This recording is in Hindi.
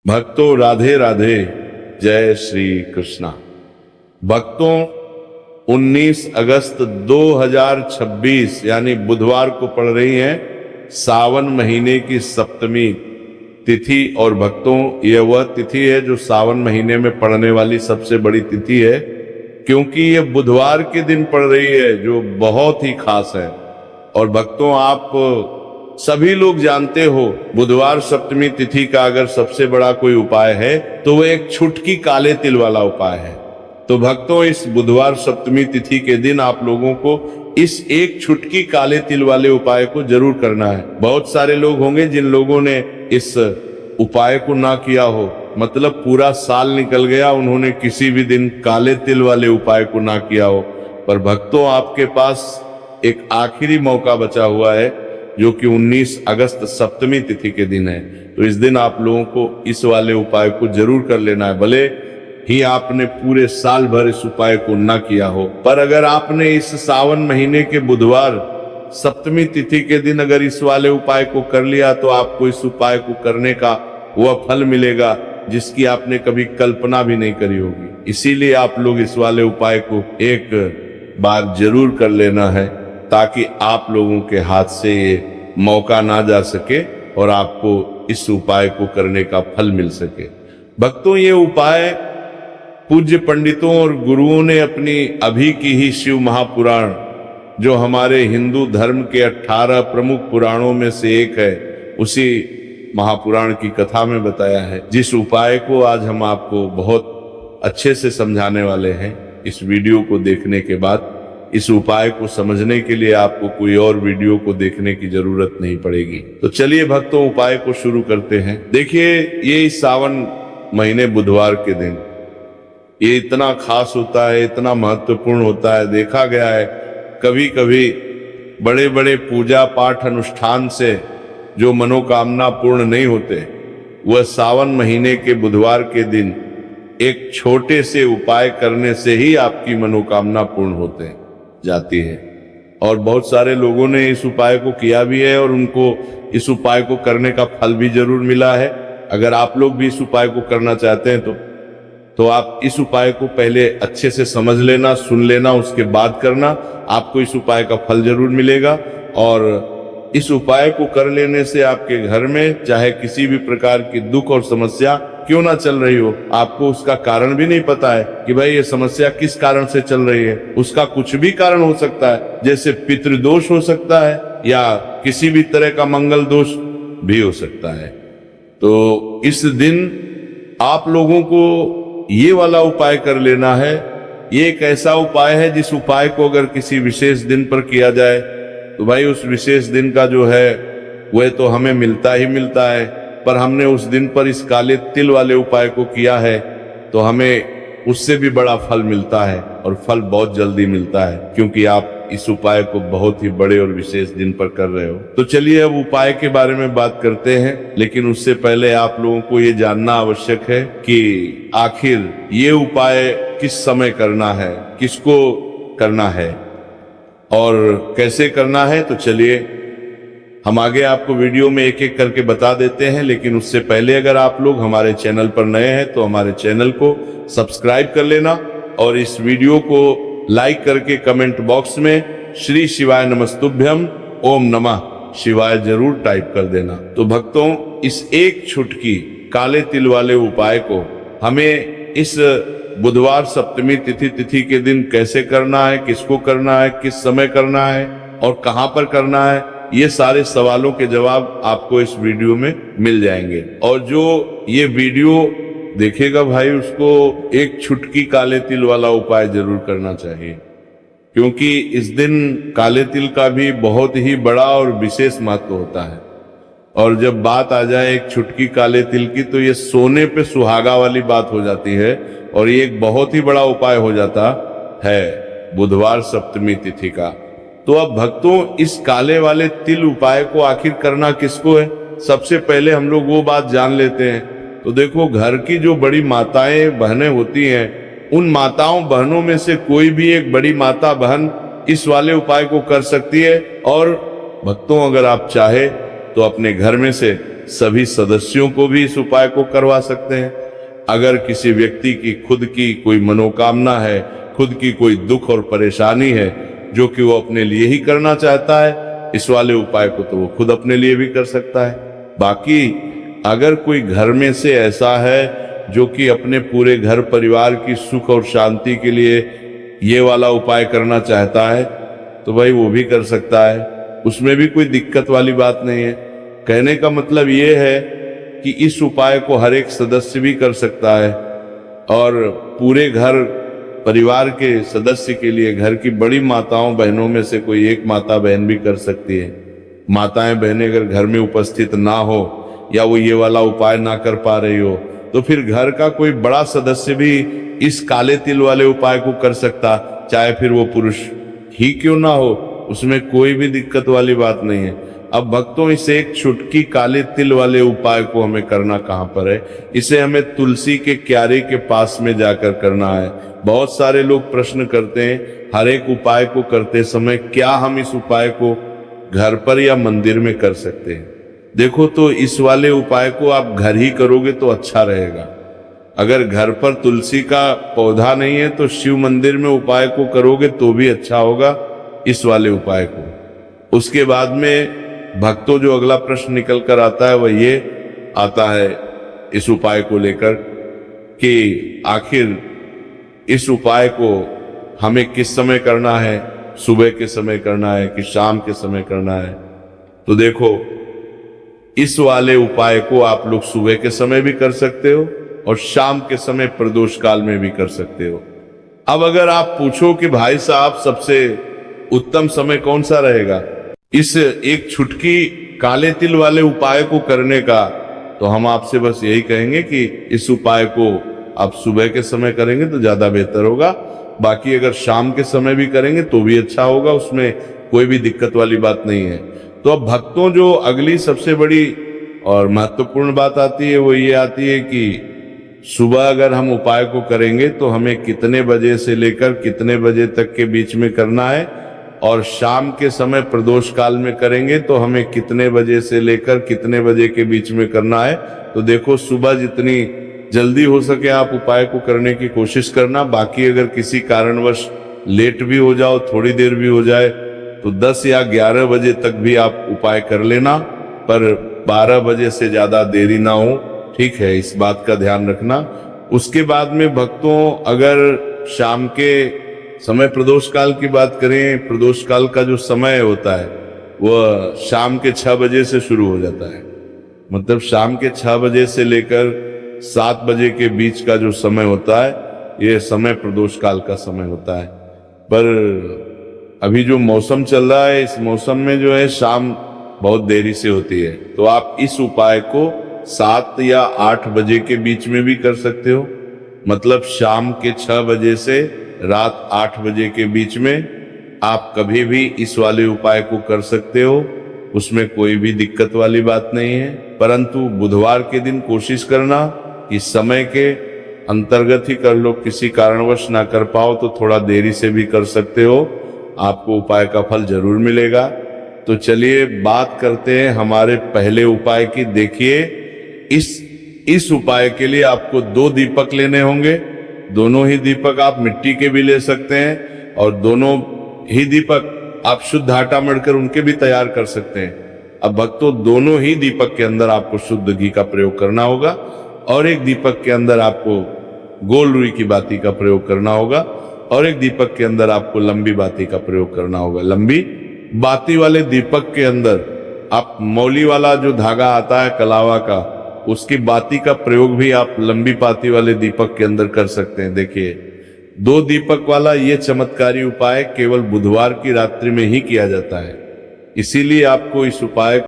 भक्तों राधे राधे, जय श्री कृष्णा। भक्तों 19 अगस्त 2026 यानी बुधवार को पड़ रही है सावन महीने की सप्तमी तिथि। और भक्तों यह वह तिथि है जो सावन महीने में पड़ने वाली सबसे बड़ी तिथि है, क्योंकि यह बुधवार के दिन पड़ रही है जो बहुत ही खास है। और भक्तों आप सभी लोग जानते हो बुधवार सप्तमी तिथि का अगर सबसे बड़ा कोई उपाय है तो वह एक छुटकी काले तिल वाला उपाय है। तो भक्तों इस बुधवार सप्तमी तिथि के दिन आप लोगों को इस एक छुटकी काले तिल वाले उपाय को जरूर करना है। बहुत सारे लोग होंगे जिन लोगों ने इस उपाय को ना किया हो, मतलब पूरा साल निकल गया उन्होंने किसी भी दिन काले तिल वाले उपाय को ना किया हो। पर भक्तों आपके पास एक आखिरी मौका बचा हुआ है जो कि 19 अगस्त सप्तमी तिथि के दिन है। तो इस दिन आप लोगों को इस वाले उपाय को जरूर कर लेना है, भले ही आपने पूरे साल भर इस उपाय को ना किया हो। पर अगर आपने इस सावन महीने के बुधवार सप्तमी तिथि के दिन अगर इस वाले उपाय को कर लिया तो आपको इस उपाय को करने का वह फल मिलेगा जिसकी आपने कभी कल्पना भी नहीं करी होगी। इसीलिए आप लोग इस वाले उपाय को एक बार जरूर कर लेना है ताकि आप लोगों के हाथ से ये मौका ना जा सके और आपको इस उपाय को करने का फल मिल सके। भक्तों ये उपाय पूज्य पंडितों और गुरुओं ने अपनी अभी की ही शिव महापुराण जो हमारे हिंदू धर्म के 18 प्रमुख पुराणों में से एक है, उसी महापुराण की कथा में बताया है। जिस उपाय को आज हम आपको बहुत अच्छे से समझाने वाले हैं, इस वीडियो को देखने के बाद इस उपाय को समझने के लिए आपको कोई और वीडियो को देखने की जरूरत नहीं पड़ेगी। तो चलिए भक्तों उपाय को शुरू करते हैं। देखिए ये सावन महीने बुधवार के दिन ये इतना खास होता है, इतना महत्वपूर्ण होता है। देखा गया है कभी कभी बड़े बड़े पूजा पाठ अनुष्ठान से जो मनोकामना पूर्ण नहीं होते, वह सावन महीने के बुधवार के दिन एक छोटे से उपाय करने से ही आपकी मनोकामना पूर्ण होते जाती है। और बहुत सारे लोगों ने इस उपाय को किया भी है और उनको इस उपाय को करने का फल भी जरूर मिला है। अगर आप लोग भी इस उपाय को करना चाहते हैं तो आप इस उपाय को पहले अच्छे से समझ लेना, सुन लेना, उसके बाद करना, आपको इस उपाय का फल जरूर मिलेगा। और इस उपाय को कर लेने से आपके घर में चाहे किसी भी प्रकार की दुख और समस्या क्यों ना चल रही हो, आपको उसका कारण भी नहीं पता है कि भाई ये समस्या किस कारण से चल रही है। उसका कुछ भी कारण हो सकता है, जैसे पितृदोष हो सकता है या किसी भी तरह का मंगल दोष भी हो सकता है। तो इस दिन आप लोगों को ये वाला उपाय कर लेना है। ये एक ऐसा उपाय है जिस उपाय को अगर किसी विशेष दिन पर किया जाए तो भाई उस विशेष दिन का जो है वह तो हमें मिलता ही मिलता है। पर हमने उस दिन पर इस काले तिल वाले उपाय को किया है तो हमें उससे भी बड़ा फल मिलता है, और फल बहुत जल्दी मिलता है क्योंकि आप इस उपाय को बहुत ही बड़े और विशेष दिन पर कर रहे हो। तो चलिए अब उपाय के बारे में बात करते हैं, लेकिन उससे पहले आप लोगों को ये जानना आवश्यक है कि आखिर ये उपाय किस समय करना है, किसको करना है और कैसे करना है। तो चलिए हम आगे आपको वीडियो में एक एक करके बता देते हैं, लेकिन उससे पहले अगर आप लोग हमारे चैनल पर नए हैं तो हमारे चैनल को सब्सक्राइब कर लेना और इस वीडियो को लाइक करके कमेंट बॉक्स में श्री शिवाय नमस्तुभ्यम ओम नमः शिवाय जरूर टाइप कर देना। तो भक्तों इस एक छुटकी काले तिल वाले उपाय को हमें इस बुधवार सप्तमी तिथि के दिन कैसे करना है, किसको करना है, किस समय करना है और कहां पर करना है, ये सारे सवालों के जवाब आपको इस वीडियो में मिल जाएंगे। और जो ये वीडियो देखेगा भाई उसको एक छुटकी काले तिल वाला उपाय जरूर करना चाहिए, क्योंकि इस दिन काले तिल का भी बहुत ही बड़ा और विशेष महत्व होता है। और जब बात आ जाए एक छुटकी काले तिल की तो ये सोने पे सुहागा वाली बात हो जाती है और ये एक बहुत ही बड़ा उपाय हो जाता है बुधवार सप्तमी तिथि का। तो अब भक्तों इस काले वाले तिल उपाय को आखिर करना किसको है, सबसे पहले हम लोग वो बात जान लेते हैं। तो देखो घर की जो बड़ी माताएं बहनें होती हैं, उन माताओं बहनों में से कोई भी एक बड़ी माता बहन इस वाले उपाय को कर सकती है। और भक्तों अगर आप चाहे तो अपने घर में से सभी सदस्यों को भी इस उपाय को करवा सकते हैं। अगर किसी व्यक्ति की खुद की कोई मनोकामना है, खुद की कोई दुख और परेशानी है जो कि वो अपने लिए ही करना चाहता है, इस वाले उपाय को तो वो खुद अपने लिए भी कर सकता है। बाकी अगर कोई घर में से ऐसा है जो कि अपने पूरे घर परिवार की सुख और शांति के लिए ये वाला उपाय करना चाहता है, तो भाई वो भी कर सकता है, उसमें भी कोई दिक्कत वाली बात नहीं है। कहने का मतलब ये है कि इस उपाय को हर एक सदस्य भी कर सकता है और पूरे घर परिवार के सदस्य के लिए घर की बड़ी माताओं बहनों में से कोई एक माता बहन भी कर सकती है। माताएं बहनें अगर घर में उपस्थित ना हो या वो ये वाला उपाय ना कर पा रही हो, तो फिर घर का कोई बड़ा सदस्य भी इस काले तिल वाले उपाय को कर सकता, चाहे फिर वो पुरुष ही क्यों ना हो, उसमें कोई भी दिक्कत वाली बात नहीं है। अब भक्तों, इस एक छुटकी काले तिल वाले उपाय को हमें करना कहाँ पर है? इसे हमें तुलसी के क्यारे के पास में जाकर करना है। बहुत सारे लोग प्रश्न करते हैं, हर एक उपाय को करते समय क्या हम इस उपाय को घर पर या मंदिर में कर सकते हैं? देखो, तो इस वाले उपाय को आप घर ही करोगे तो अच्छा रहेगा। अगर घर पर तुलसी का पौधा नहीं है तो शिव मंदिर में उपाय को करोगे तो भी अच्छा होगा इस वाले उपाय को। उसके बाद में भक्तों, जो अगला प्रश्न निकल कर आता है वह ये आता है इस उपाय को लेकर कि आखिर इस उपाय को हमें किस समय करना है, सुबह के समय करना है कि शाम के समय करना है? तो देखो, इस वाले उपाय को आप लोग सुबह के समय भी कर सकते हो और शाम के समय प्रदोष काल में भी कर सकते हो। अब अगर आप पूछो कि भाई साहब सबसे उत्तम समय कौन सा रहेगा इस एक छुटकी काले तिल वाले उपाय को करने का, तो हम आपसे बस यही कहेंगे कि इस उपाय को आप सुबह के समय करेंगे तो ज्यादा बेहतर होगा। बाकी अगर शाम के समय भी करेंगे तो भी अच्छा होगा, उसमें कोई भी दिक्कत वाली बात नहीं है। तो अब भक्तों, जो अगली सबसे बड़ी और महत्वपूर्ण बात आती है वो ये आती है कि सुबह अगर हम उपाय को करेंगे तो हमें कितने बजे से लेकर कितने बजे तक के बीच में करना है, और शाम के समय प्रदोष काल में करेंगे तो हमें कितने बजे से लेकर कितने बजे के बीच में करना है। तो देखो, सुबह जितनी जल्दी हो सके आप उपाय को करने की कोशिश करना। बाकी अगर किसी कारणवश लेट भी हो जाओ, थोड़ी देर भी हो जाए, तो 10 या 11 बजे तक भी आप उपाय कर लेना, पर 12 बजे से ज्यादा देरी ना हो, ठीक है? इस बात का ध्यान रखना। उसके बाद में भक्तों, अगर शाम के समय प्रदोष काल की बात करें, प्रदोष काल का जो समय होता है वह शाम के 6 बजे से शुरू हो जाता है। मतलब शाम के 6 बजे से लेकर 7 बजे के बीच का जो समय होता है, यह समय प्रदोष काल का समय होता है। पर अभी जो मौसम चल रहा है, इस मौसम में जो है शाम बहुत देरी से होती है, तो आप इस उपाय को 7 या 8 बजे के बीच में भी कर सकते हो। मतलब शाम के 6 बजे से रात 8 बजे के बीच में आप कभी भी इस वाले उपाय को कर सकते हो, उसमें कोई भी दिक्कत वाली बात नहीं है। परंतु बुधवार के दिन कोशिश करना कि समय के अंतर्गत ही कर लो, किसी कारणवश ना कर पाओ तो थोड़ा देरी से भी कर सकते हो, आपको उपाय का फल जरूर मिलेगा। तो चलिए बात करते हैं हमारे पहले उपाय की। देखिए, इस उपाय के लिए आपको 2 दीपक लेने होंगे। दोनों ही दीपक आप मिट्टी के भी ले सकते हैं और दोनों ही दीपक आप शुद्ध आटा मढ़कर उनके भी तैयार कर सकते हैं। अब भक्तों, दोनों ही दीपक के अंदर आपको शुद्ध घी का प्रयोग करना होगा और एक दीपक के अंदर आपको गोल रुई की बाती का प्रयोग करना होगा और एक दीपक के अंदर आपको लंबी बाती का प्रयोग करना होगा। लंबी बाती वाले दीपक के अंदर आप मौली वाला जो धागा आता है कलावा का, उसकी बाती का प्रयोग भी आप लंबी बाती वाले दीपक के अंदर कर सकते हैं। देखिए, 2 दीपक वाला ये चमत्कारी उपाय केवल बुधवार की रात्रि में ही किया जाता है, इसीलिए आपको इस उपाय